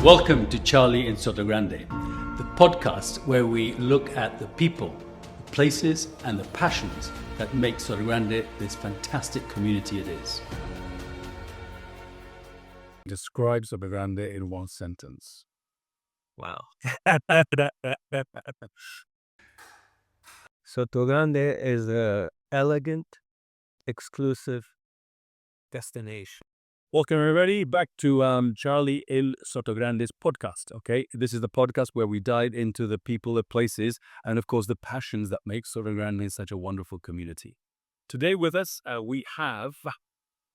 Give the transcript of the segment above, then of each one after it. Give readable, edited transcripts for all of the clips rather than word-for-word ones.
Welcome to Charlie in Sotogrande, the podcast where we look at the people, the places, and the passions that make Sotogrande this fantastic community it is. Describe Sotogrande in one sentence. Wow. Sotogrande is an elegant, exclusive destination. Welcome everybody back to Charlie in Sotogrande's podcast. Okay, this is the podcast where we dive into the people, the places, and of course the passions that make Sotogrande such a wonderful community. Today with us we have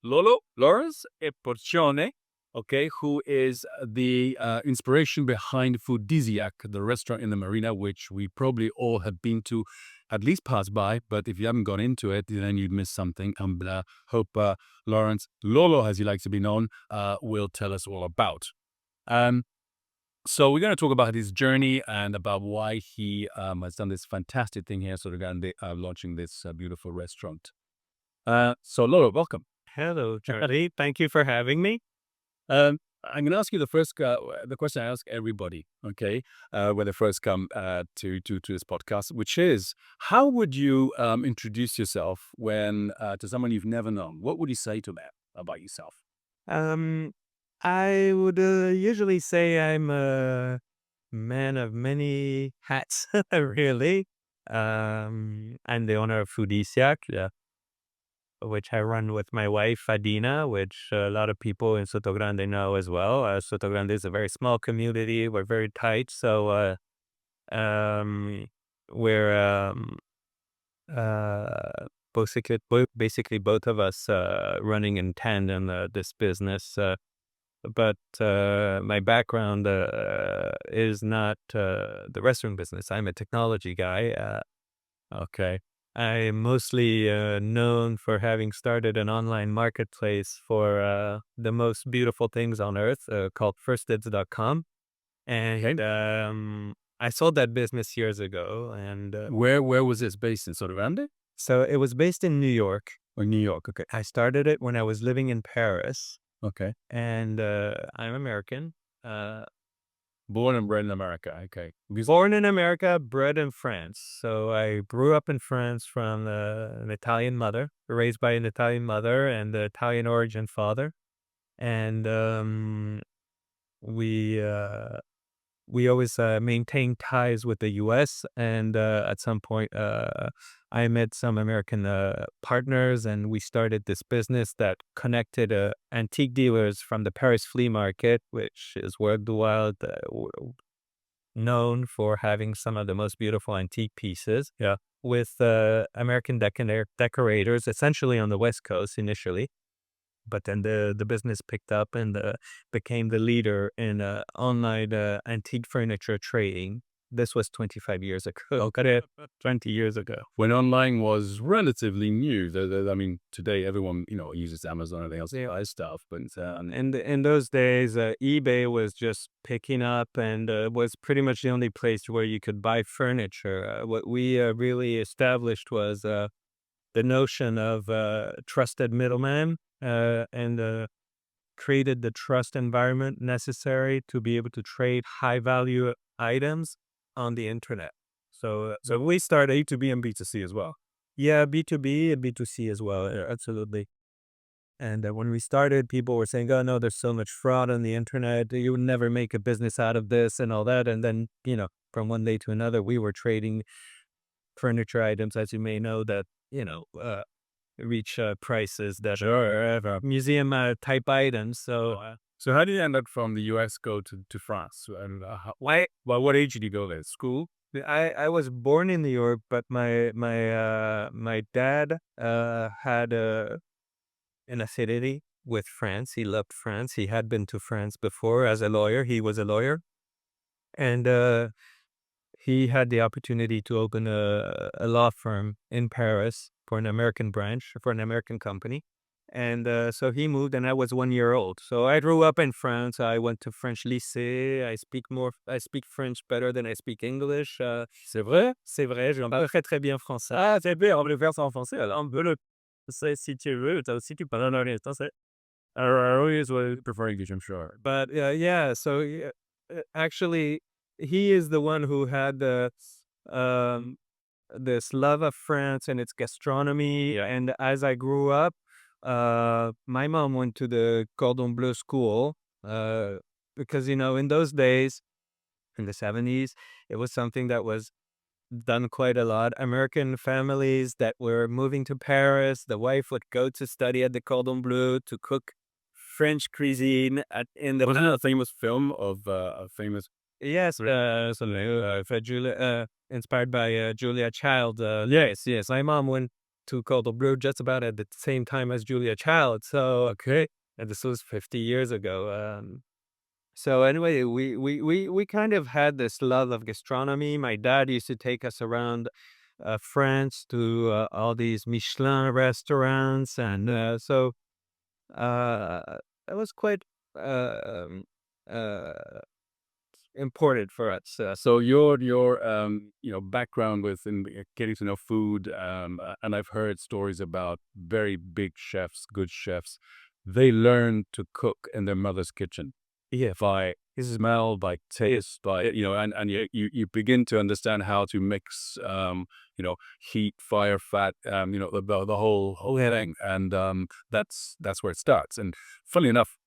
Laurence Forcione, okay, who is the inspiration behind Foodisiac, the restaurant in the marina, which we probably all have been to, at least passed by, but if you haven't gone into it, then you'd miss something. And hope Laurence, Lolo as he likes to be known, will tell us all about. So we're going to talk about his journey and about why he has done this fantastic thing here, sort of launching this beautiful restaurant. So Lolo, welcome. Hello, Charlie. Thank you for having me. I'm going to ask you the question I ask everybody, okay, when they first come to this podcast, which is, how would you introduce yourself when to someone you've never known? What would you say to them about yourself? I would usually say I'm a man of many hats, really. I'm the owner of Foodisiac, which I run with my wife, Adina, which a lot of people in Sotogrande know as well. Sotogrande is a very small community. We're very tight. So we're basically both of us running in tandem this business. But my background is not the restaurant business. I'm a technology guy. Okay. I'm mostly known for having started an online marketplace for the most beautiful things on earth called firstdibs.com. And I sold that business years ago. And Where was this based in Sotogrande? So it was based in New York. Or New York, okay. I started it when I was living in Paris. Okay. And I'm American. Born and bred in America, okay. Born in America, bred in France. So I grew up in France from an Italian mother, raised by an Italian mother and the Italian origin father. And we always maintained ties with the U.S. And at some point, I met some American partners, and we started this business that connected antique dealers from the Paris flea market, which is worldwide known for having some of the most beautiful antique pieces, with American decorators, essentially on the West Coast initially. But then the business picked up and became the leader in online antique furniture trading. This was 25 years ago. Okay. 20 years ago. When online was relatively new. I mean, today everyone, uses Amazon and everything else, buys stuff. But in those days, eBay was just picking up and was pretty much the only place where you could buy furniture. What we really established was the notion of trusted middleman and created the trust environment necessary to be able to trade high-value items on the internet. So we started B2B and B2C as well. Yeah, B2B and B2C as well, absolutely. And when we started, people were saying, oh, no, there's so much fraud on the internet. You would never make a business out of this and all that. And then, from one day to another, we were trading furniture items, as you may know, that, reach prices that are museum type items. So how did you end up from the US go to France? And what age did you go there? School? I was born in New York, but my dad had an affinity with France. He loved France. He had been to France before as a lawyer. He was a lawyer, and he had the opportunity to open a law firm in Paris for an American branch, for an American company. And so he moved, and I was 1 year old. So I grew up in France. I went to French lycée. I speak French better than I speak English. C'est vrai? C'est vrai, je parle très bien français. Ah, c'est bien, on peut le faire ça en français. Alors, on peut le faire si tu veux. Si tu parles en français. I always would prefer English, I'm sure. But so actually, he is the one who had um, this love of France and its gastronomy. Yeah. And as I grew up, my mom went to the Cordon Bleu school uh, because, in those days, in the 70s, it was something that was done quite a lot. American families that were moving to Paris, the wife would go to study at the Cordon Bleu to cook French cuisine in the. Wasn't it a famous film of a famous? Yes, inspired by Julia Child. Yes, yes. My mom went to Cordon Bleu just about at the same time as Julia Child. So, Okay. and this was 50 years ago. So anyway, we kind of had this love of gastronomy. My dad used to take us around France to all these Michelin restaurants, and so uh, that was quite uh, um, uh, important for us. So your background within getting to know food, and I've heard stories about very big chefs, good chefs. They learn to cook in their mother's kitchen. Yeah, By smell, by taste, by and you begin to understand how to mix heat, fire, fat, the whole thing, and that's where it starts. And funny enough,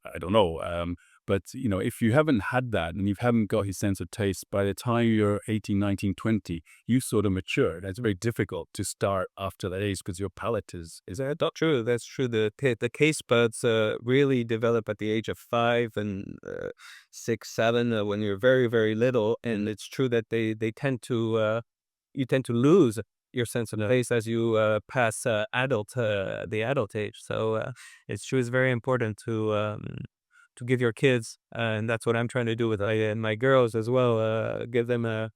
I don't know, but if you haven't had that and you haven't got his sense of taste, by the time you're 18, 19, 20, you sort of mature. It's very difficult to start after that age because your palate is that's true. That's true. The taste buds really develop at the age of 5 and 6, 7 when you're very, very little, and it's true that they tend to you tend to lose your sense of taste as you pass the adult age. So it's true. It's very important to give your kids, and that's what I'm trying to do with and my girls as well. Give them uh,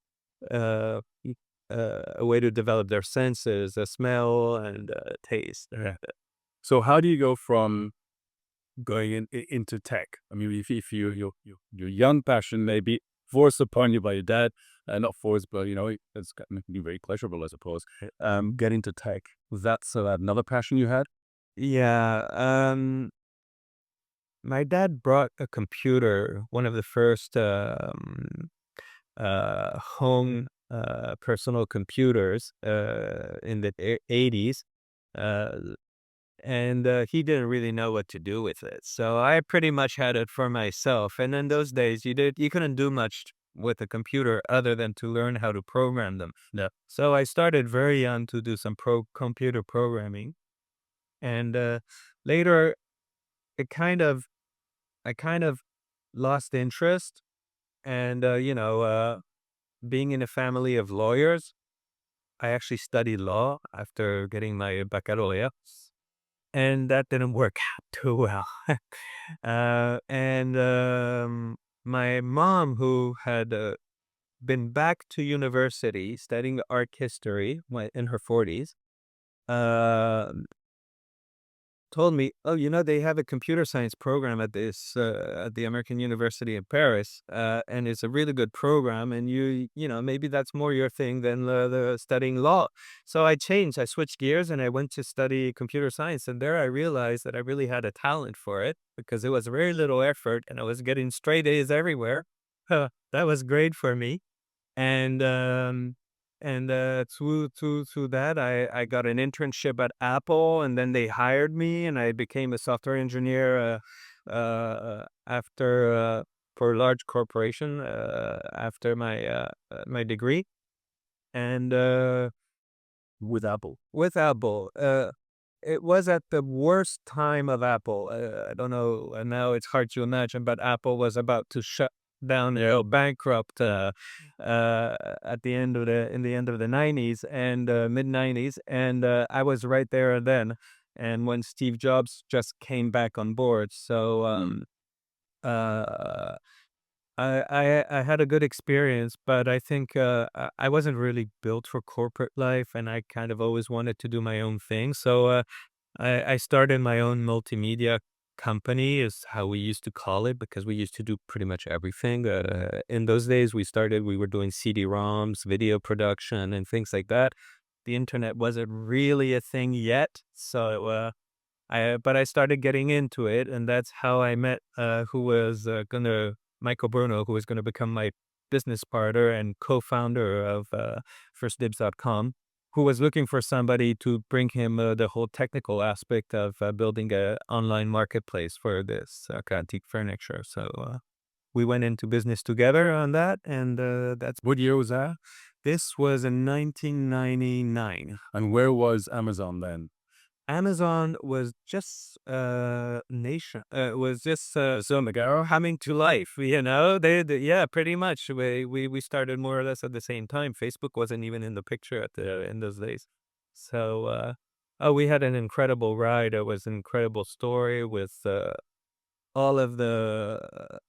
a way to develop their senses, smell and taste. Yeah. So how do you go from going into tech? I mean, if your young passion may be forced upon you by your dad, not forced, but it's making you very pleasurable, I suppose. Get into tech. Was that another passion you had? Yeah. My dad brought a computer, one of the first home personal computers in the 80s. Uh, and he didn't really know what to do with it. So I pretty much had it for myself. And in those days, you couldn't do much with a computer other than to learn how to program them. Yeah. So I started very young to do some computer programming, and later it kind of I kind of lost interest. And being in a family of lawyers, I actually studied law after getting my baccalaureate, and that didn't work out too well. And my mom, who had been back to university studying art history in her 40s, uh, told me, "Oh, they have a computer science program at the American University in Paris, and it's a really good program. And maybe that's more your thing than the studying law." So I changed. I switched gears and I went to study computer science. And there I realized that I really had a talent for it because it was very little effort, and I was getting straight A's everywhere. That was great for me. And through that, I got an internship at Apple, and then they hired me, and I became a software engineer after for a large corporation after my degree. And With Apple. with Apple, it was at the worst time of Apple. I don't know, and now it's hard to imagine, but Apple was about to shut down, bankrupt at the end of the 90s and mid 90s, and I was right there and then. And when Steve Jobs just came back on board, so uh, I had a good experience, but I think I wasn't really built for corporate life, and I kind of always wanted to do my own thing. So I started my own multimedia company, is how we used to call it, because we used to do pretty much everything. In those days, we were doing CD-ROMs, video production, and things like that. The internet wasn't really a thing yet, so but I started getting into it, and that's how I met who was gonna Michael Bruno, who was going to become my business partner and co-founder of firstdibs.com, who was looking for somebody to bring him the whole technical aspect of building an online marketplace for this antique furniture. So we went into business together on that, and that's What year was that? this was in 1999. And where was Amazon then? Amazon was just was just coming to life, yeah, pretty much. We started more or less at the same time. Facebook wasn't even in the picture in those days. So we had an incredible ride. It was an incredible story with all of the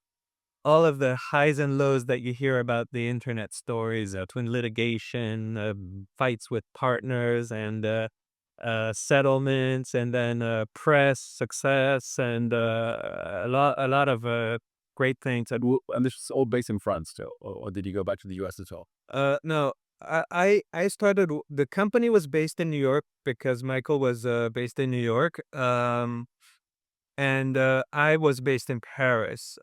all of the highs and lows that you hear about the internet stories, twin litigation, fights with partners, and settlements, and then press success, and a lot of great things. And this is all based in France still, or did you go back to the US at all? No, I started. The company was based in New York because Michael was based in New York, and I was based in Paris.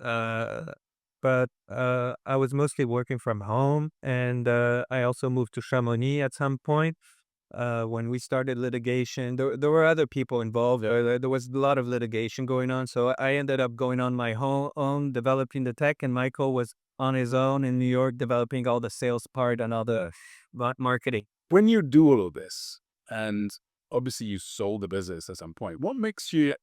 But I was mostly working from home, and I also moved to Chamonix at some point. When we started litigation, there were other people involved. There was a lot of litigation going on, so I ended up going on my own, developing the tech, and Michael was on his own in New York, developing all the sales part and all the marketing. When you do all of this, and obviously you sold the business at some point, what makes you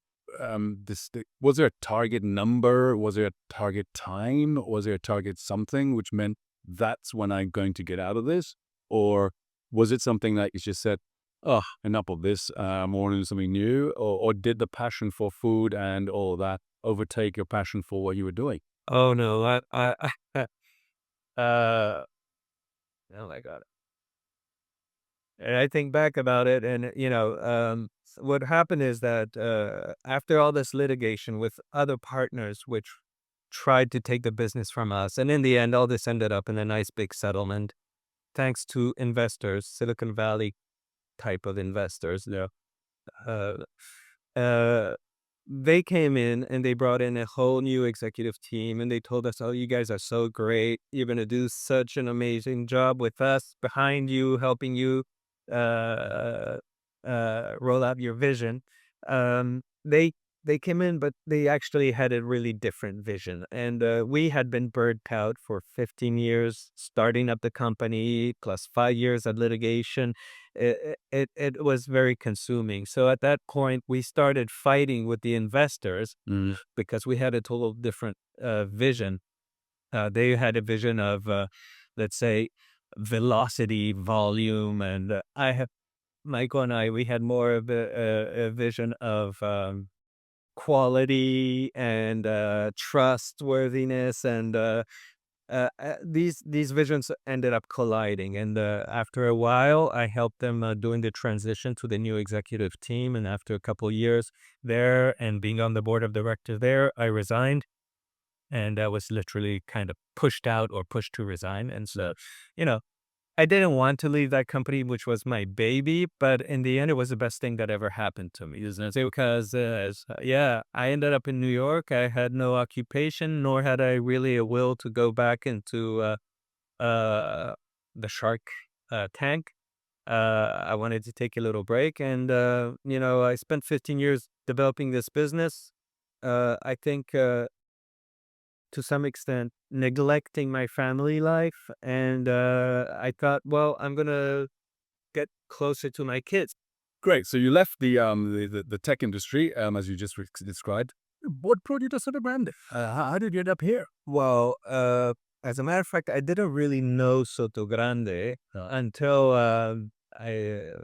was there a target number? Was there a target time? Was there a target something which meant that's when I'm going to get out of this? Or was it something that you just said, oh, enough of this, I want to do something new? Or did the passion for food and all that overtake your passion for what you were doing? Oh no, oh my God. And I think back about it, and what happened is that after all this litigation with other partners, which tried to take the business from us, and in the end, all this ended up in a nice big settlement, thanks to investors, Silicon Valley type of investors. Uh, uh, they came in and they brought in a whole new executive team, and they told us, "Oh, you guys are so great. You're going to do such an amazing job with us behind you, helping you uh, roll out your vision." Um, they they came in, but they actually had a really different vision, and we had been burnt out for 15 years, starting up the company, plus 5 years of litigation. It was very consuming. So at that point, we started fighting with the investors because we had a total different vision. They had a vision of, let's say, velocity, volume, and Michael and we had more of a vision of quality and trustworthiness, and these visions ended up colliding. And after a while, I helped them doing the transition to the new executive team. And after a couple of years there and being on the board of directors there, I resigned, and I was literally kind of pushed out or pushed to resign. And so, I didn't want to leave that company, which was my baby, but in the end, it was the best thing that ever happened to me, isn't it? Because, I ended up in New York. I had no occupation, nor had I really a will to go back into the shark tank. I wanted to take a little break, and, I spent 15 years developing this business. I think to some extent, neglecting my family life. And I thought, well, I'm going to get closer to my kids. Great. So you left the tech industry, as you just described. What brought you to Sotogrande? How did you end up here? Well, as a matter of fact, I didn't really know Sotogrande until I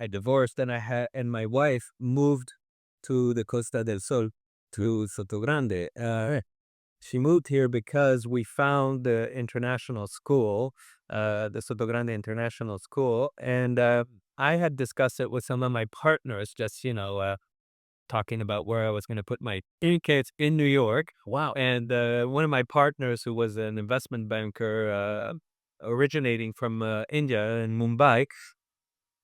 divorced, and and my wife moved to the Costa del Sol, to Sotogrande. She moved here because we found the international school, the Sotogrande International School, and I had discussed it with some of my partners, just, talking about where I was going to put my kids in New York. Wow. And one of my partners, who was an investment banker originating from India in Mumbai,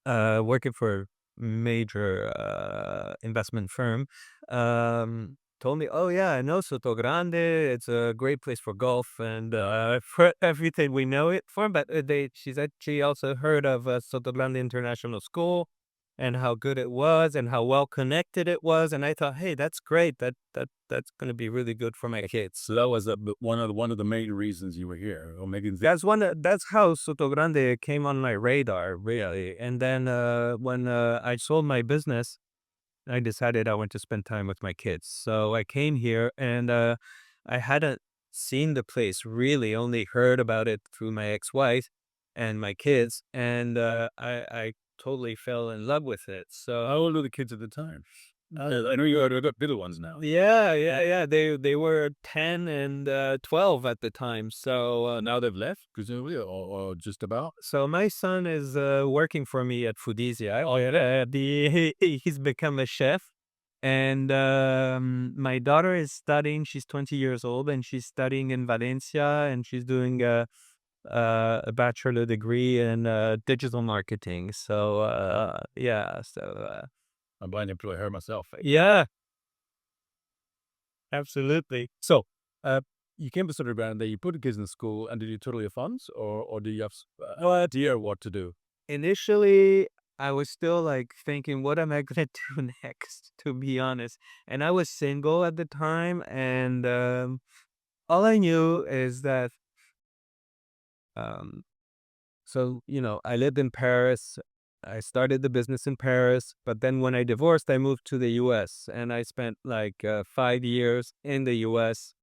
working for a major investment firm, told me, "Oh yeah, I know Sotogrande. It's a great place for golf and for everything we know it for." But she said she also heard of Sotogrande International School and how good it was and how well connected it was. And I thought, hey, that's great. That's going to be really good for my kids. So that was one of the main reasons you were here, or maybe That's how Sotogrande came on my radar, really. And then when I sold my business, I decided I want to spend time with my kids. So I came here and I hadn't seen the place really, only heard about it through my ex-wife and my kids. And I totally fell in love with it. So how old were the kids at the time? I know you got little ones now. yeah. They were 10 and 12 at the time. So Now they've left, presumably, or just about. so my son is working for me at Foodisiac. Oh yeah, he's become a chef, and my daughter is studying. She's 20 years old, and she's studying in Valencia, and she's doing a bachelor degree in digital marketing. So yeah, so I'm about to employ her myself. yeah, absolutely. So, you came to Sotogrande, you put the kids in school, and did you total your funds, or do you have no idea what to do? Initially, I was still like thinking, what am I gonna do next, to be honest? And I was single at the time, and all I knew is that, um, so, I lived in Paris. I started the business in Paris, but then when I divorced, I moved to the US and I spent like 5 years in the US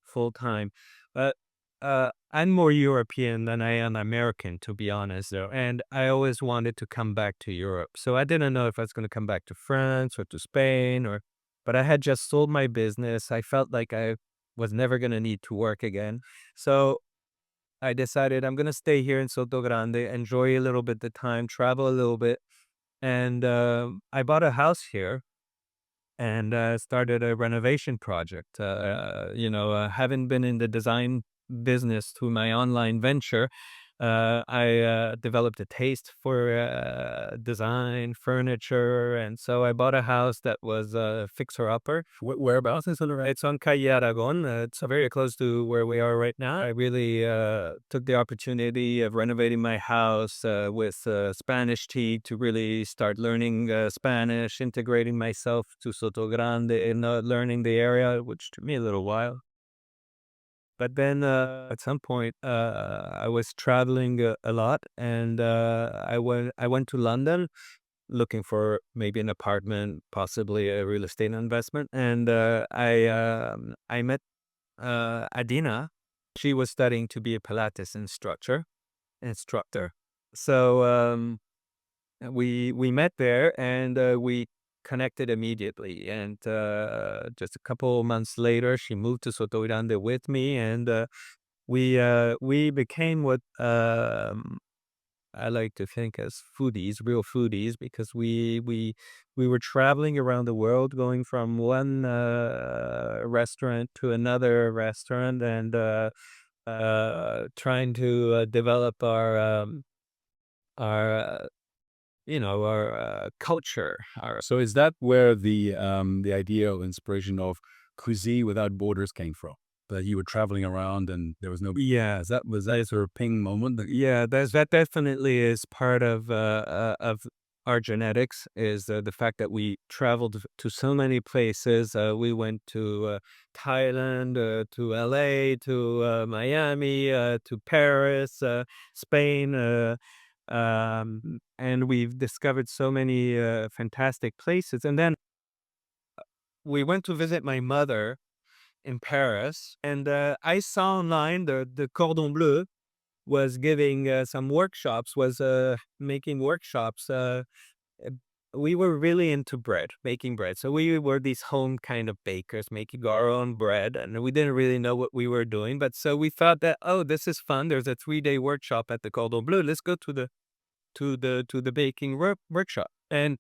full time. But I'm more European than I am American, to be honest, though. And I always wanted to come back to Europe. So I didn't know if I was going to come back to France or to Spain but I had just sold my business. I felt like I was never going to need to work again. So I decided I'm going to stay here in Soto Grande, enjoy a little bit the time, travel a little bit. And I bought a house here and started a renovation project. Having been in the design business through my online venture, I developed a taste for design, furniture, and so I bought a house that was a fixer-upper. Whereabouts in Sotogrande? It's on Calle Aragon. It's very close to where we are right now. I really took the opportunity of renovating my house with Spanish tea to really start learning Spanish, integrating myself to Soto Grande and learning the area, which took me a little while. But then at some point, I was traveling a lot, and I went to London looking for maybe an apartment, possibly a real estate investment, and I met Adina. She was studying to be a Pilates instructor. So we met there, and we connected immediately. And just a couple months later, she moved to Soto Grande with me, and we became what I like to think as foodies, real foodies, because we were traveling around the world, going from one restaurant to another restaurant, and trying to develop our culture. So is that where the idea or inspiration of cuisine without borders came from? That you were traveling around and there was no Yeah, was that a sort of ping moment? yeah, that definitely is part of our genetics. Is the fact that we traveled to so many places. We went to Thailand, to LA, to Miami, to Paris, Spain. And we've discovered so many fantastic places. And then we went to visit my mother in Paris, and I saw online the Cordon Bleu was giving some workshops, was making workshops. Uh, we were really into bread, making bread. So we were these home kind of bakers, making our own bread, and we didn't really know what we were doing. But so we thought that, oh, this is fun. There's a 3-day workshop at the Cordon Bleu. Let's go to the baking workshop. And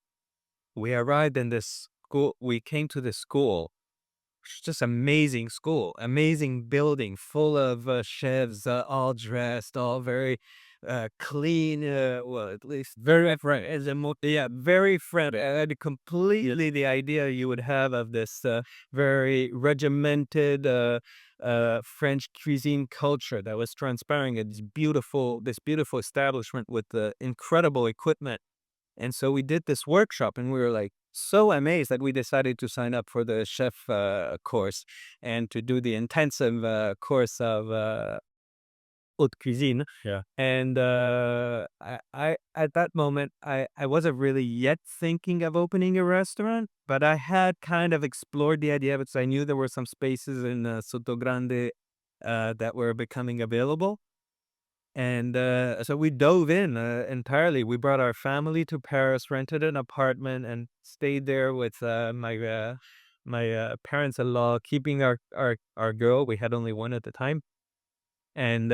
we arrived in this school. We came to this school. It's just amazing school, amazing building, full of chefs, all dressed, all very clean. Well, at least Very French. as a yeah, very French. I had completely the idea you would have of this very regimented French cuisine culture that was transpiring at this beautiful establishment with incredible equipment. And so we did this workshop, and we were like so amazed that we decided to sign up for the chef course and to do the intensive course of haute cuisine. Yeah. And I at that moment, I wasn't really yet thinking of opening a restaurant, but I had kind of explored the idea because I knew there were some spaces in Sotogrande that were becoming available. And so we dove in entirely. We brought our family to Paris, rented an apartment, and stayed there with my parents-in-law, keeping our girl. We had only one at the time, and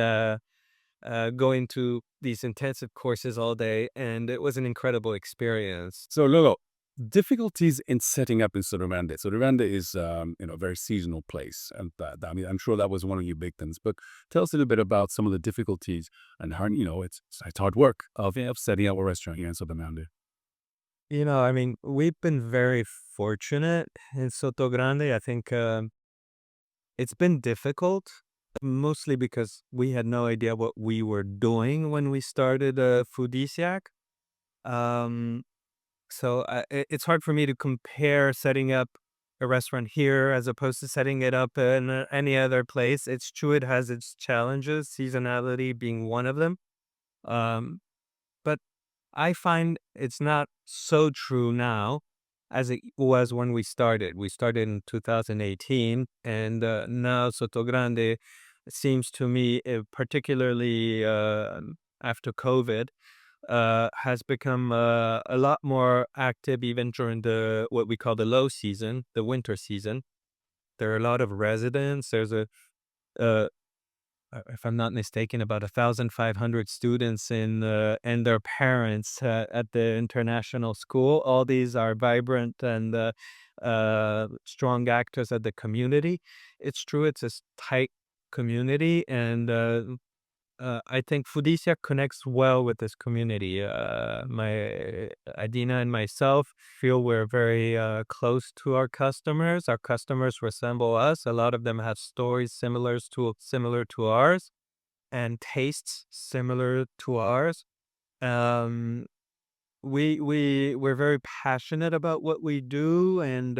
going to these intensive courses all day, and it was an incredible experience. So, Lolo, difficulties in setting up in Sotogrande. Sotogrande is, a very seasonal place, and I mean, I'm sure that was one of your big things. But tell us a little bit about some of the difficulties and how it's hard work of setting up a restaurant here in Sotogrande. I mean, we've been very fortunate in Sotogrande. I think it's been difficult, mostly because we had no idea what we were doing when we started Foodisiac. Um, So it's hard for me to compare setting up a restaurant here as opposed to setting it up in any other place. It's true it has its challenges, seasonality being one of them. Um, but I find it's not so true now as it was when we started. We started in 2018, and now Sotogrande seems to me, particularly after COVID, has become a lot more active even during what we call the low season, the winter season. There are a lot of residents. There's uh, if I'm not mistaken, about 1,500 students and their parents at the international school. All these are vibrant and strong actors at the community. It's true, it's a tight community, and I think Foodisiac connects well with this community. My Adina and myself feel we're very close to our customers. Our customers resemble us. A lot of them have stories similar to ours, and tastes similar to ours. Um, we're very passionate about what we do, and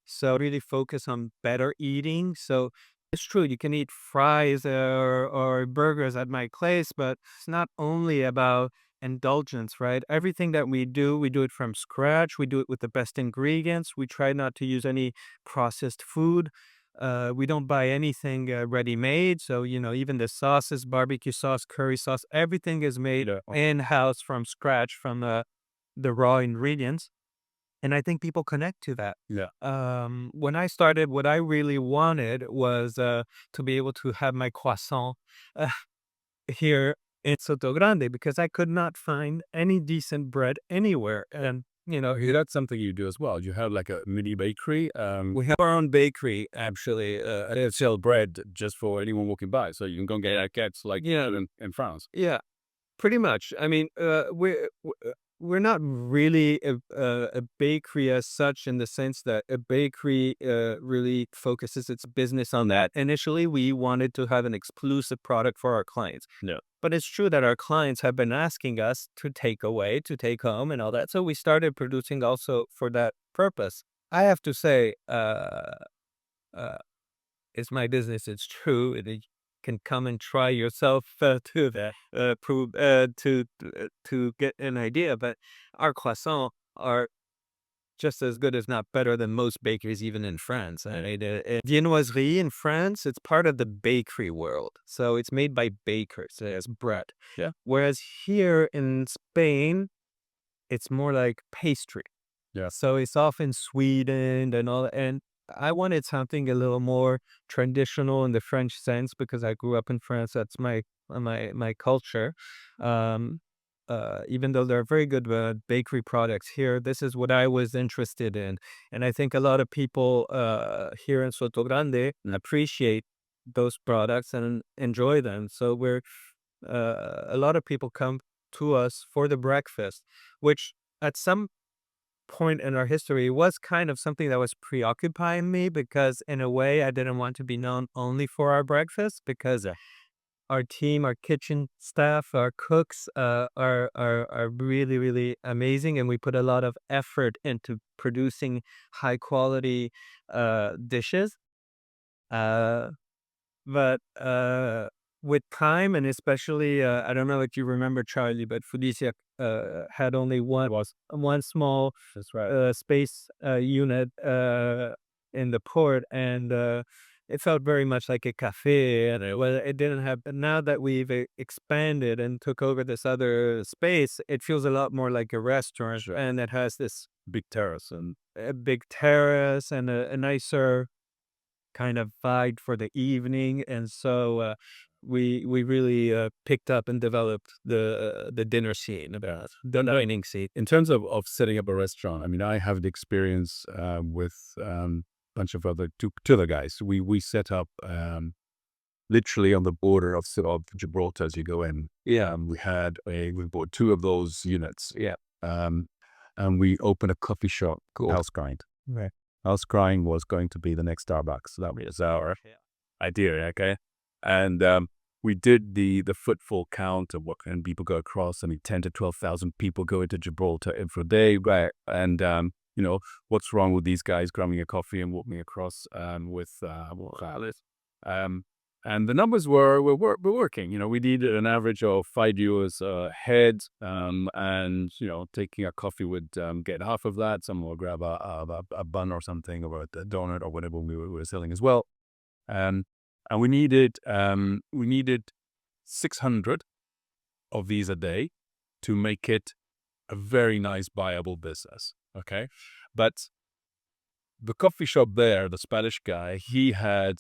so really focus on better eating. So it's true, you can eat fries or burgers at my place, but it's not only about indulgence, right? Everything that we do it from scratch. We do it with the best ingredients. We try not to use any processed food. We don't buy anything ready-made. So, even the sauces, barbecue sauce, curry sauce, everything is made in-house from scratch from the raw ingredients. And I think people connect to that. Yeah. When I started, what I really wanted was to be able to have my croissant uh, here in Sotogrande because I could not find any decent bread anywhere. And, That's something you do as well. You have like a mini bakery. we have our own bakery, actually. They sell bread just for anyone walking by, so you can go and get baguettes like Yeah. in France. Yeah, pretty much. I mean, we're not really a bakery as such, in the sense that a bakery really focuses its business on that. Initially, we wanted to have an exclusive product for our clients. Yeah. But it's true that our clients have been asking us to take away, to take home, and all that. So we started producing also for that purpose. I have to say, uh, it's my business. It's true. You can come and try yourself to prove to get an idea. But our croissants are just as good, if not better, than most bakeries, even in France. Viennoiserie in France, it's part of the bakery world, so it's made by bakers as bread. Yeah. Whereas here in Spain, it's more like pastry. Yeah. So it's often sweetened and all. And I wanted something a little more traditional in the French sense because I grew up in France. That's my culture. Um, Even though there are very good bakery products here, this is what I was interested in, and I think a lot of people here in Sotogrande appreciate those products and enjoy them. So a lot of people come to us for the breakfast, which at some point in our history was kind of something that was preoccupying me, because in a way I didn't want to be known only for our breakfast, because our team, our kitchen staff, our cooks are really, really amazing, and we put a lot of effort into producing high quality dishes. Uh, but with time, and especially, I don't know if you remember, Charlie, but Foodisiac had only one small That's right. space unit in the port, and it felt very much like a cafe, and it didn't have. But now that we've expanded and took over this other space, it feels a lot more like a restaurant, Sure. and it has this Big terrace and a big terrace and a nicer kind of vibe for the evening, and so we really picked up and developed the dinner scene, about the dining scene. in terms of setting up a restaurant, I mean, I have the experience with bunch of other two other guys. We set up literally on the border of Gibraltar as you go in. Yeah, We bought two of those units. yeah, And we opened a coffee shop called Cool. House Grind. right. House Grind was going to be the next Starbucks. That was our Yeah. idea, okay? And we did the footfall count of what can people go across. I mean, 10 to 12,000 people go into Gibraltar every day, right? And what's wrong with these guys grabbing a coffee and walking across with Alice? And the numbers were working. We needed an average of €5 a head, and taking a coffee would get half of that. Some will grab a bun or something, or a donut or whatever we were selling as well. And we needed 600 of these a day to make it a very nice viable business. Okay, but the coffee shop there, the Spanish guy, we had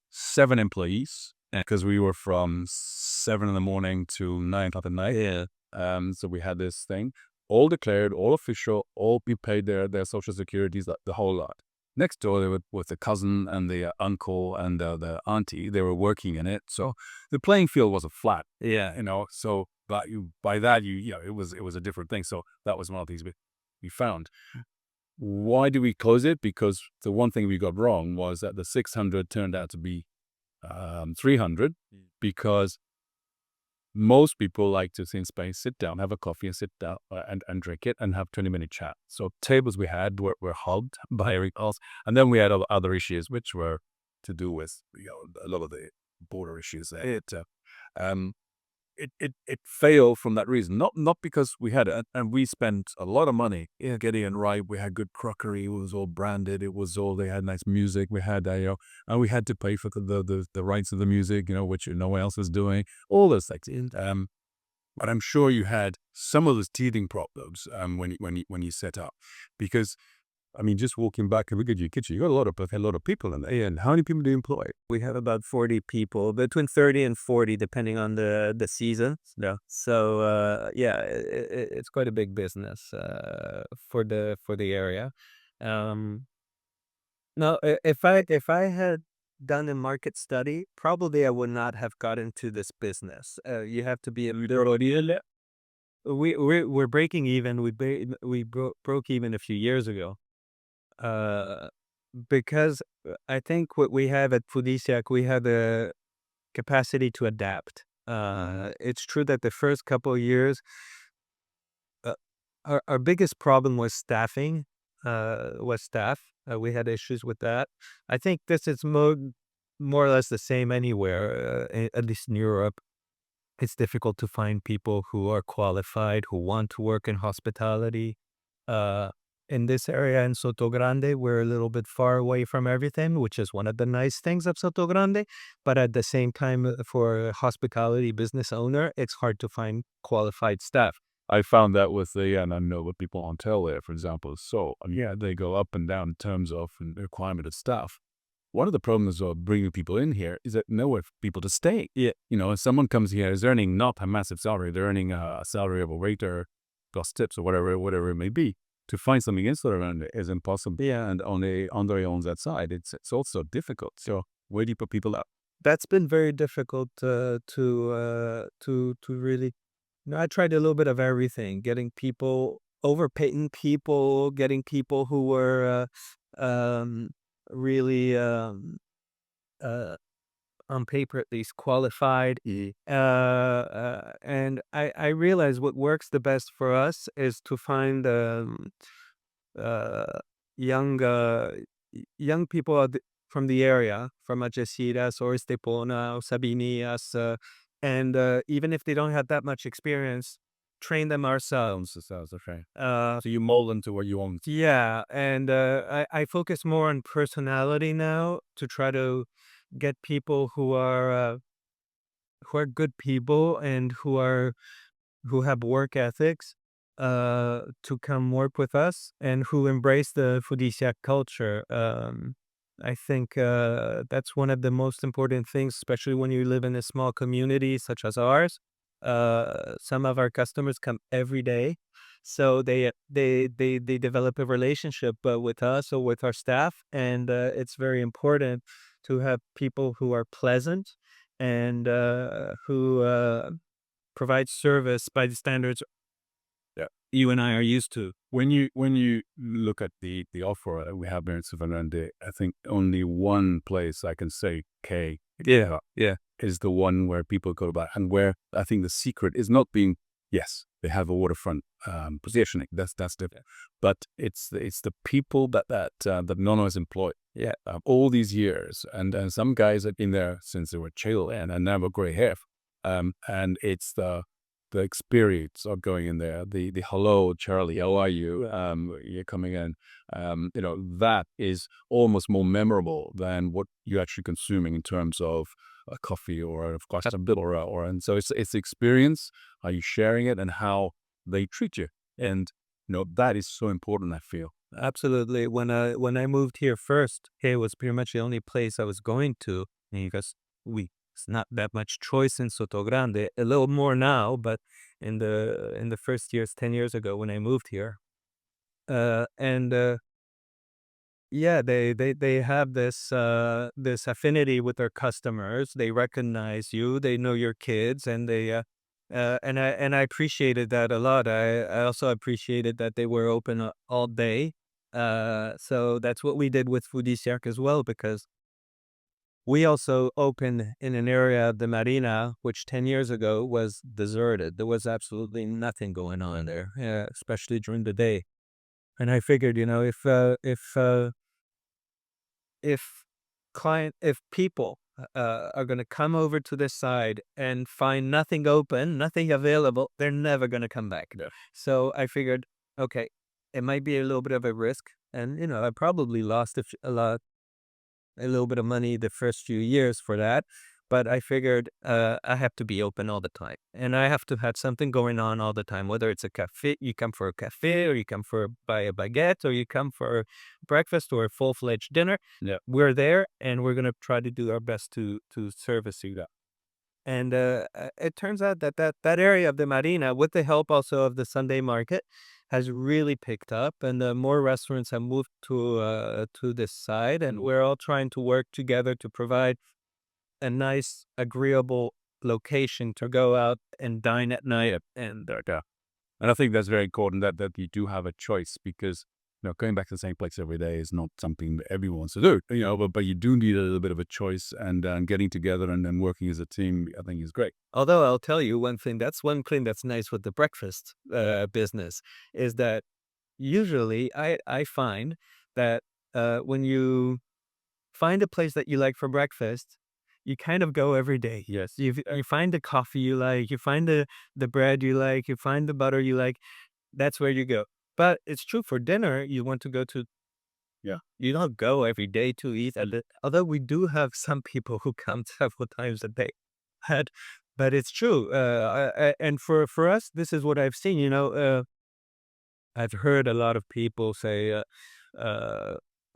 7 employees, because we were from 7 in the morning to 9 o'clock at night. Yeah. So we had this thing, all declared, all official, all be paid their social securities, the whole lot. Next door, they were with the cousin and the uncle and the auntie. They were working in it, so the playing field wasn't flat. Yeah. So by that, it was a different thing. So that was one of the things we found. Why do we close it? Because the one thing we got wrong was that the 600 turned out to be 300, because most people like to, in Spain, sit down, have a coffee, and sit down and drink it and have 20-minute chat. So tables we had were hugged by everything else, and then we had other issues which were to do with a lot of the border issues there. It failed from that reason, not because we had it, and we spent a lot of money getting it right. We had good crockery, it was all branded, they had nice music, we had and we had to pay for the rights of the music, which no one else was doing, all those things. But I'm sure you had some of those teething problems when you set up, because I mean, just walking back and look at your kitchen, you got a lot of people in there. And how many people do you employ? We have about 40 people, between 30 and 40, depending on the season. Yeah. So it's quite a big business for the area. No, if I had done a market study, probably I would not have got into this business. You have to be we're breaking even. We broke even a few years ago. Because I think what we have at Foodisiac, we have the capacity to adapt. It's true that the first couple of years, our biggest problem was staffing. Was staff. We had issues with that. I think this is more or less the same anywhere, at least in Europe. It's difficult to find people who are qualified, who want to work in hospitality. In this area in Sotogrande, we're a little bit far away from everything, which is one of the nice things of Sotogrande. But at the same time, for a hospitality business owner, it's hard to find qualified staff. I found that with and I know what people on tell there, for example. So, they go up and down in terms of the requirement of staff. One of the problems of bringing people in here is that nowhere for people to stay. Yeah. If someone comes here is earning not a massive salary, they're earning a salary of a waiter plus tips or whatever it may be. To find something in Sotogrande is impossible. Yeah. And on their own that side, it's also difficult. So where do you put people up? that's been very difficult to really. I tried a little bit of everything, getting people, overpaying people, getting people who were really uh, on paper at least qualified. And I realize what works the best for us is to find uh, young young people from the area, from Algeciras or Estepona or Sabinias, and even if they don't have that much experience, train them ourselves. Sounds okay. Uh, So you mold them to what you want. yeah, and I focus more on personality now to try to get people who are good people and who have work ethics to come work with us and who embrace the Foodisiac culture. I think that's one of the most important things, especially when you live in a small community such as ours. Some of our customers come every day, so they develop a relationship with us or with our staff, and it's very important to have people who are pleasant and who provide service by the standards you and I are used to. When you look at the offer that we have here in Sotogrande, I think only one place I can say K Yeah, yeah, is the one where people go back, and where I think the secret is not being, yes, they have a waterfront positioning. That's different, but it's the people that Nono has employed. yeah. All these years, and some guys have been there since they were children and never gray hair. And it's the experience of going in there, the hello Charlie, how are you? You're coming in. That is almost more memorable than what you're actually consuming in terms of a coffee or of course a bill or and so it's the experience, how you sharing it and how they treat you. And that is so important, I feel. Absolutely. When I moved here first, it was pretty much the only place I was going to, because it's not that much choice in Sotogrande. A little more now, but in the first years, 10 years ago when I moved here, and yeah, they have this affinity with their customers. They recognize you. They know your kids, and I appreciated that a lot. I also appreciated that they were open all day. So that's what we did with Foodisiac as well, because we also opened in an area of the Marina, which 10 years ago was deserted. There was absolutely nothing going on there, especially during the day. And I figured, if if people are going to come over to this side and find nothing open, nothing available, they're never going to come back. Yeah. So I figured, okay, it might be a little bit of a risk, and I probably lost a little bit of money the first few years for that. But I figured I have to be open all the time, and I have to have something going on all the time. Whether it's a cafe, you come for a cafe, or you come for buy a baguette, or you come for breakfast or a full-fledged dinner. Yeah. We're there, and we're gonna try to do our best to service you that. And it turns out that area of the Marina, with the help also of the Sunday market, has really picked up, and more restaurants have moved to this side, and we're all trying to work together to provide a nice, agreeable location to go out and dine at night. And Yeah. And I think that's very important that you do have a choice, because going back to the same place every day is not something that everyone wants to do. But you do need a little bit of a choice, and getting together and then working as a team, I think is great. although I'll tell you one thing that's nice with the breakfast business is that usually I find that when you find a place that you like for breakfast, you kind of go every day. Yes. You find the coffee you like, you find the bread you like, you find the butter you like. That's where you go. But it's true for dinner. You want to go to. Yeah. You don't go every day to eat at although we do have some people who come several times a day. But but it's true. And for us, this is what I've seen. I've heard a lot of people say,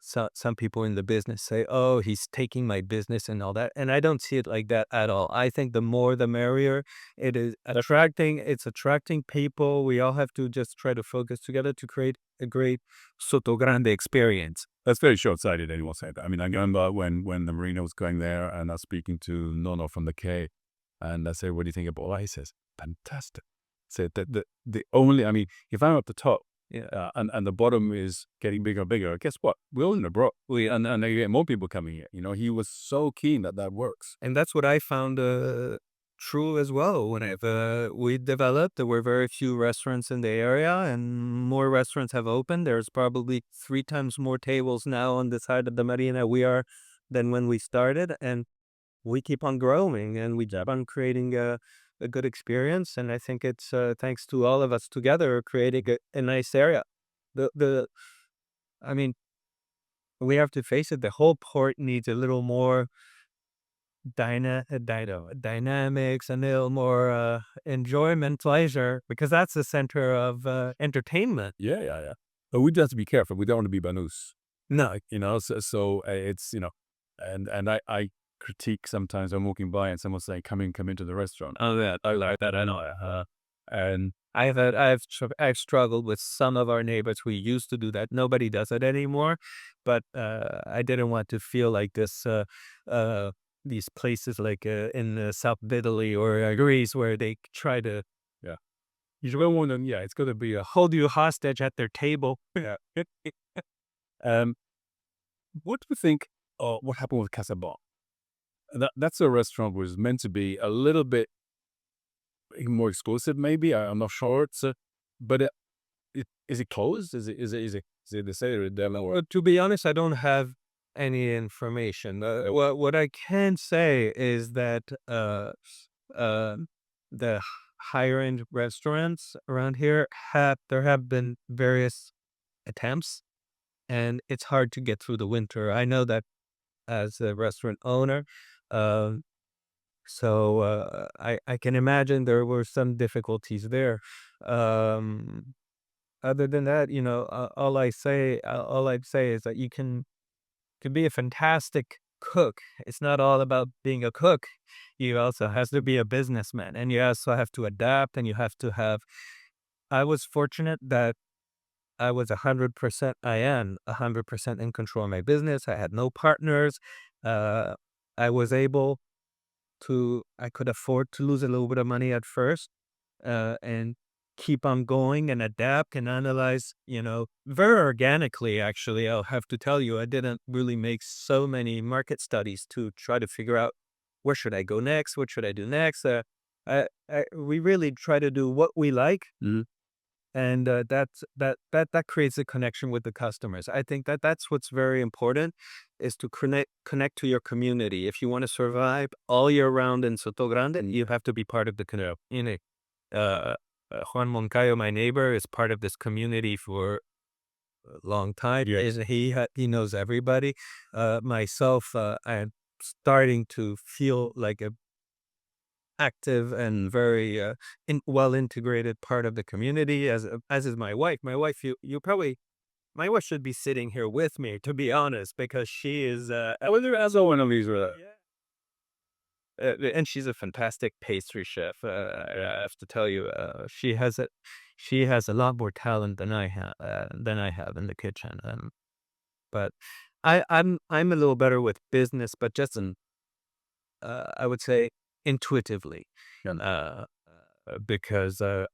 some people in the business say, "Oh, he's taking my business and all that," and I don't see it like that at all. I think the more the merrier. It is attracting. It's attracting people. We all have to just try to focus together to create a great Sotogrande experience. That's very short-sighted, anyone said. I mean, I remember when the Marina was going there and I was speaking to Nono from the K, and I said, what do you think about that? He says, fantastic. Said that the only, I mean, if I'm at the top, and the bottom is getting bigger and bigger, guess what? We're all in the bro. And they get more people coming here. You know, he was so keen that works. And that's what I found true as well. Whenever we developed, there were very few restaurants in the area, and more restaurants have opened. There's probably 3 times more tables now on the side of the Marina than when we started, and we keep on growing, and we keep on creating a good experience. And I think it's thanks to all of us together creating a nice area. I mean, we have to face it. The whole port needs a little more dynamics, a little more enjoyment, pleasure, because that's the center of entertainment. Yeah. But we do have to be careful. We don't want to be banus. No, You know, so it's, and I critique sometimes. I'm walking by and someone's saying, come into the restaurant. oh yeah, I like that. I know. And I've struggled with some of our neighbors. We used to do that. Nobody does it anymore, but I didn't want to feel like this. These places like in South Italy or Greece where they try to you don't want them. Yeah, it's got to be a hold you hostage at their table. yeah. What do you think? What happened with Casabon? That's a restaurant was meant to be a little bit more exclusive, maybe. I'm not sure. But is it closed? Is it the same or To be honest, I don't have any information. What I can say is that the higher end restaurants around here there have been various attempts, and it's hard to get through the winter. I know that as a restaurant owner. So I can imagine there were some difficulties there. Other than that, all I'd say is that you can be a fantastic cook. It's not all about being a cook. You also have to be a businessman, and you also have to adapt, and you have to have. I was fortunate that I was 100%. I am 100% in control of my business. I had no partners. I was able I could afford to lose a little bit of money at first, and keep on going and adapt and analyze, very organically, actually. I'll have to tell you, I didn't really make so many market studies to try to figure out where should I go next? What should I do next? We really try to do what we like. And that creates a connection with the customers. I think that's what's very important, is to connect to your community. If you want to survive all year round in Sotogrande, you have to be part of the community. Juan Moncayo, my neighbor, is part of this community for a long time. Yes. He knows everybody. Myself, I'm starting to feel like a active and very well integrated part of the community, as is my wife. My wife, my wife should be sitting here with me, to be honest, because she is as one of these were and she's a fantastic pastry chef. I have to tell you, she has a lot more talent than I have in the kitchen. But I'm a little better with business, but just I would say intuitively, because I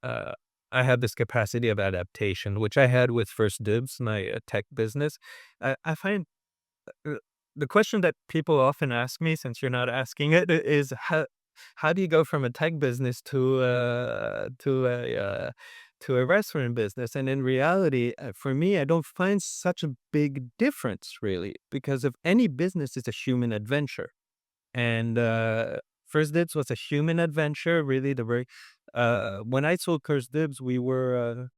have this capacity of adaptation, which I had with First Dibs, my tech business. I find the question that people often ask me, since you're not asking it, is how do you go from a tech business to a restaurant business? And in reality, for me, I don't find such a big difference, really, because of any business is a human adventure. And First Dibs was a human adventure, really. When I sold First Dibs, we were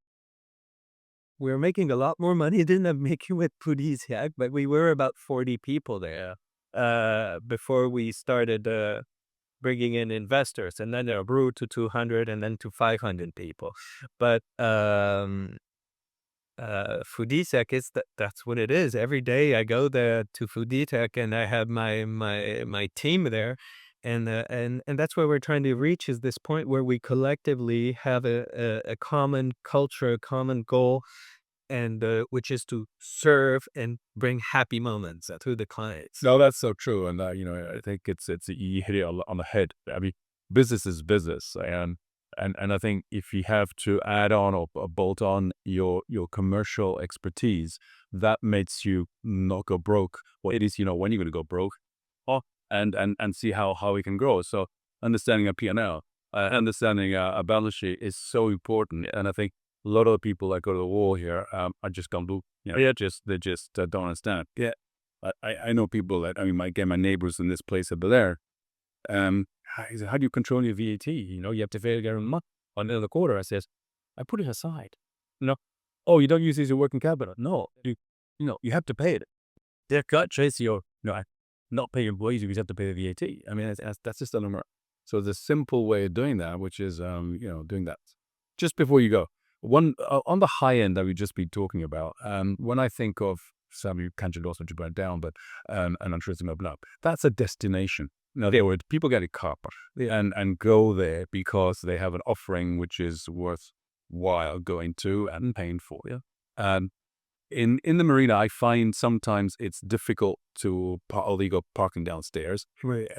making a lot more money than I'm making with Foodisiac, but we were about 40 people there before we started bringing in investors, and then it grew to 200 and then to 500 people. But Foodisiac that's what it is. Every day I go there to Foodisiac, and I have my team there. And that's where we're trying to reach, is this point where we collectively have a common culture, a common goal, which is to serve and bring happy moments to the clients. No, that's so true, and I think it's you hit it on the head. I mean, business is business, and I think if you have to add on or bolt on your commercial expertise, that makes you not go broke. Well, it is, when you're going to go broke, oh, and see how we can grow. So understanding a P&L, understanding a balance sheet is so important, and I think a lot of the people that go to the wall here are just gone blue. They just don't understand. Yeah, I know people that, my neighbors in this place over there. How do you control your VAT? You have to pay it every month on the end of the quarter. I says, I put it aside. Oh, you don't use it as your working capital? No, you have to pay it. They're cut trace your, not pay your employees, you just have to pay the VAT. I mean, that's just a number. So the simple way of doing that, which is, doing that. Just before you go, one on the high end that we just been talking about, when I think of some, you can't also to burn down, but and I'm sure it's going to open up. That's a destination. In other words, people get a car and go there because they have an offering which is worthwhile going to and paying for. Yeah. In the marina, I find sometimes it's difficult to illegal parking downstairs. Right.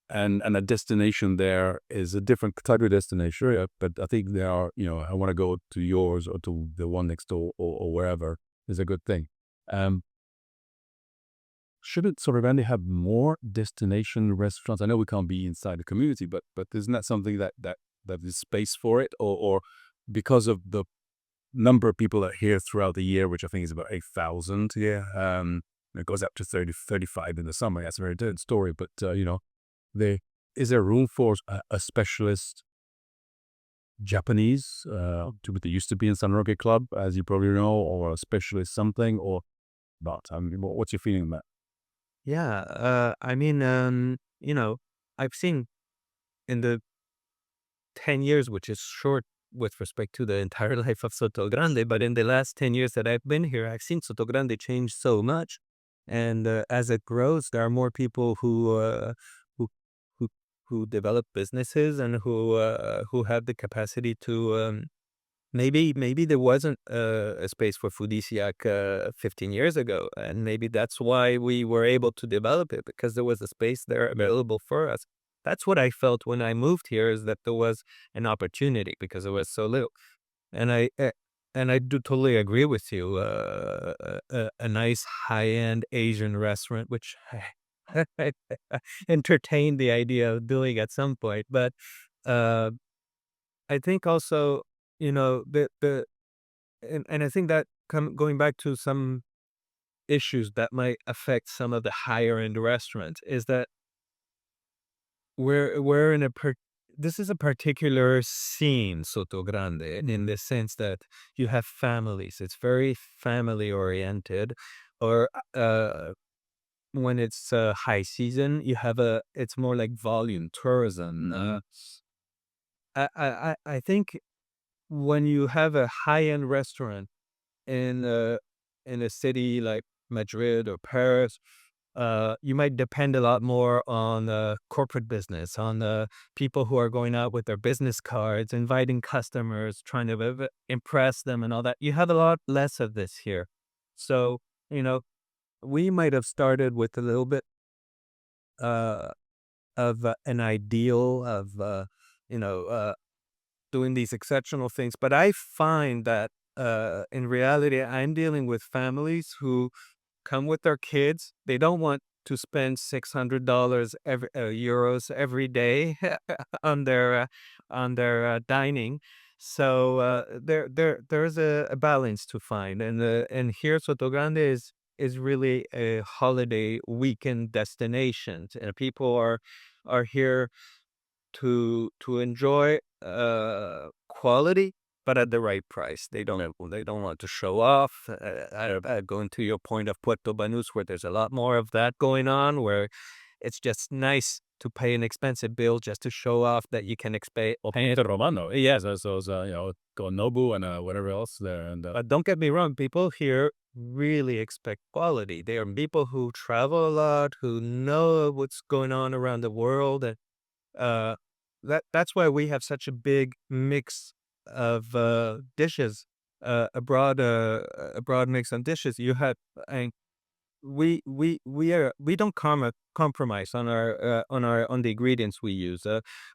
And a destination there is a different type of destination. Yeah, but I think there are, I want to go to yours or to the one next door or wherever is a good thing. Shouldn't Sotogrande have more destination restaurants? I know we can't be inside the community, but isn't that something that is space for it, or because of the number of people that are here throughout the year, which I think is about 8,000. Yeah, it goes up to 30, 35 in the summer. That's a very different story. But is there room for a specialist Japanese? There used to be in San Roque Club, as you probably know, or a specialist something, or not. I mean, what's your feeling on that? Yeah, I've seen in the 10 years, which is short with respect to the entire life of Sotogrande, but in the last 10 years that I've been here, I've seen Sotogrande change so much. And as it grows, there are more people who who who develop businesses and who have the capacity to maybe there wasn't a space for Foodisiac 15 years ago, and maybe that's why we were able to develop it, because there was a space there available for us. That's what I felt when I moved here, is that there was an opportunity because there was so little. And I do totally agree with you. A nice high-end Asian restaurant, which I entertained the idea of doing at some point, but uh, I think also, the and I think that going back to some issues that might affect some of the higher end restaurants, is that we're in this is a particular scene, Sotogrande, in the sense that you have families. It's very family oriented, or when it's high season, it's more like volume tourism. I think when you have a high-end restaurant in a city like Madrid or Paris, you might depend a lot more on corporate business, on people who are going out with their business cards, inviting customers, trying to impress them and all that. You have a lot less of this here. So, we might have started with a little bit of an ideal of, doing these exceptional things. But I find that in reality, I'm dealing with families who come with their kids. They don't want to spend $600 euros every day on their dining. So there's a balance to find, and here Sotogrande is really a holiday weekend destination, and people are here to enjoy quality, but at the right price. They don't want to show off. Going to your point of Puerto Banús, where there's a lot more of that going on, where it's just nice to pay an expensive bill just to show off that you can expect. Romano, yes, go Nobu and whatever else there. And But don't get me wrong, people here really expect quality. They are people who travel a lot, who know what's going on around the world, and that's why we have such a big mix of dishes a broad mix of dishes. You had, and we don't compromise on on the ingredients we use.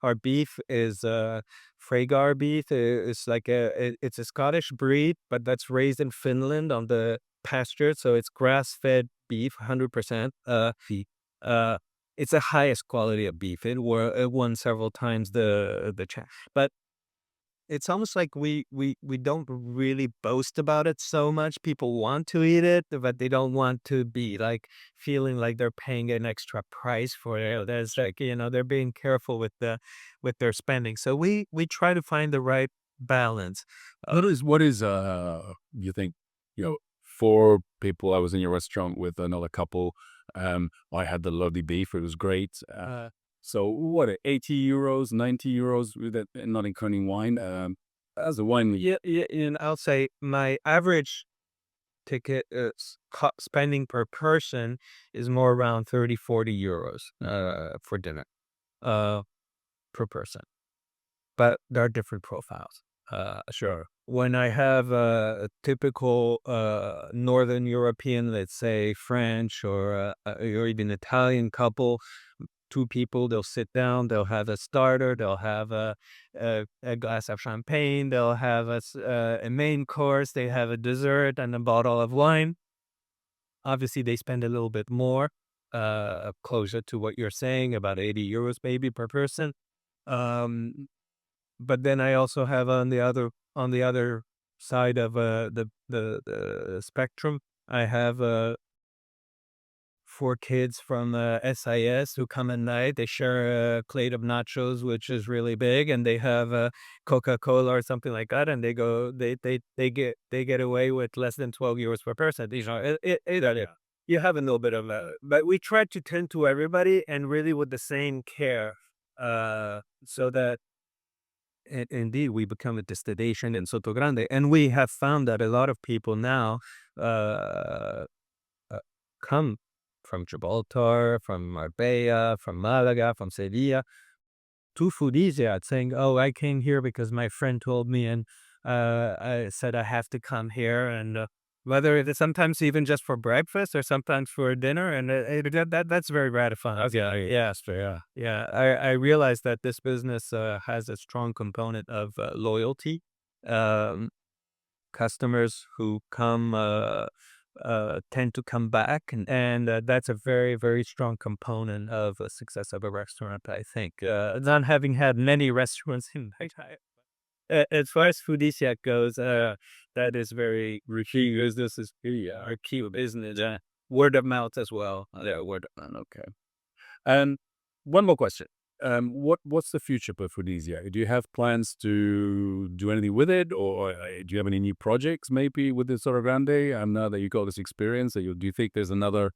Our beef is Fragar beef. It's like it's a Scottish breed, but that's raised in Finland on the pasture, so it's grass fed beef, 100%. Uh, it's the highest quality of beef. It won several times but it's almost like we don't really boast about it so much. People want to eat it, but they don't want to be like feeling like they're paying an extra price for it. There's like, they're being careful with their spending. So we try to find the right balance. What is you think, four people, I was in your restaurant with another couple. I had the lovely beef. It was great. So what, 80 euros, 90 euros, with that, not including wine. As a wine, Yeah, and I'll say my average ticket spending per person is more around 30-40 euros for dinner per person. But there are different profiles. sure. When I have a typical Northern European, let's say French or even Italian couple, two people, they'll sit down, they'll have a starter, they'll have a glass of champagne, they'll have a main course, they have a dessert and a bottle of wine. Obviously, they spend a little bit more, closer to what you're saying, about 80 euros maybe per person. Um, but then I also have on the other side of the spectrum, I have four kids from SIS who come at night. They share a plate of nachos, which is really big, and they have Coca-Cola or something like that, and they get away with less than 12 euros per person. You have a little bit of but we try to tend to everybody and really with the same care, so that indeed we become a destination in Sotogrande. And we have found that a lot of people now uh, come from Gibraltar, from Marbella, from Malaga, from Sevilla to Foodisiac, saying, "Oh, I came here because my friend told me, and I said I have to come here." And whether it is sometimes even just for breakfast or sometimes for dinner, and that's very gratifying. Yeah, yes, yeah. Yeah, I realize that this business has a strong component of loyalty. Um, Customers who come tend to come back, and that's a very, very strong component of the success of a restaurant, I think. Not having had many restaurants in my time. As far as Foodisiac goes, that is very routine. This is our key business. Word of mouth as well. Yeah, word of mouth, okay. And one more question. What's the future for Foodisia? Do you have plans to do anything with it, or do you have any new projects maybe with the Sotogrande? And now that you got this experience, do you think there's another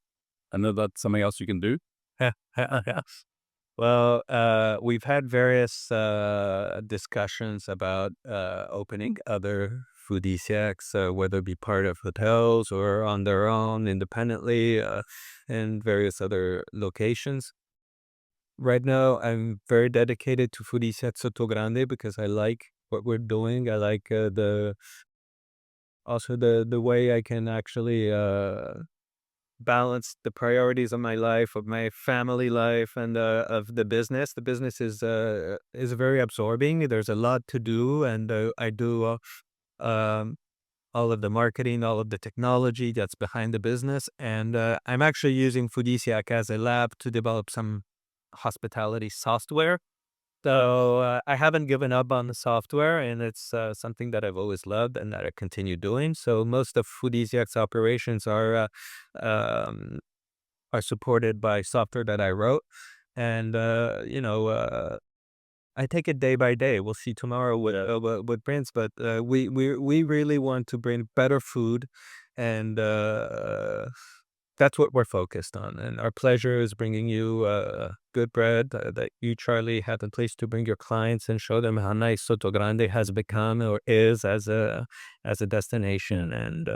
something else you can do? Well, we've had various discussions about opening other Foodisiacs, whether it be part of hotels or on their own independently, in various other locations. Right now, I'm very dedicated to Foodisiac Sotogrande because I like what we're doing. I like the way I can actually balance the priorities of my life, of my family life, and of the business. The business is very absorbing. There's a lot to do, and I do um, all of the marketing, all of the technology that's behind the business. And I'm actually using Foodisiac as a lab to develop some hospitality software. So I haven't given up on the software, and it's something that I've always loved and that I continue doing. So most of Foodisiac's operations are supported by software that I wrote, and I take it day by day. We'll see tomorrow what brings, but we really want to bring better food, and that's what we're focused on. And our pleasure is bringing you good bread that you, Charlie, have the place to bring your clients and show them how nice Sotogrande has become or is as a destination. And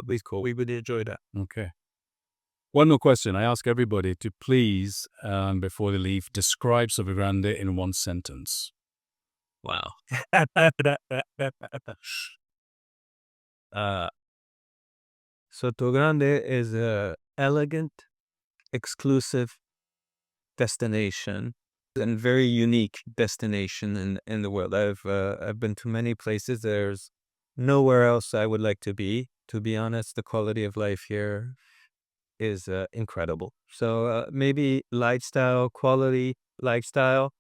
we would enjoy that. Okay. One more question. I ask everybody to please, before they leave, describe Sotogrande in one sentence. Wow. Sotogrande is a elegant, exclusive destination and very unique destination in the world. I've been to many places. There's nowhere else I would like to be. To be honest, the quality of life here is incredible. So maybe quality lifestyle,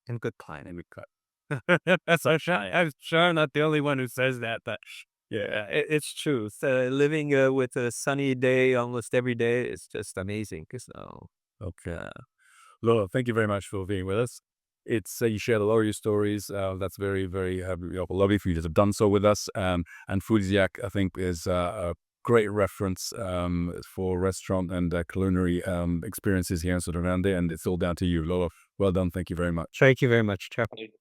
and good climate. That's I'm sure I'm not the only one who says that, but yeah, it's true. So living with a sunny day almost every day is just amazing. So Okay. Laura, thank you very much for being with us. It's you shared a lot of your stories. That's very, very lovely for you to have done so with us. And Foodisiac, I think, is a great reference for restaurant and culinary experiences here in Sotogrande, and it's all down to you, Laura. Well done. Thank you very much. thank you very much, Charlie.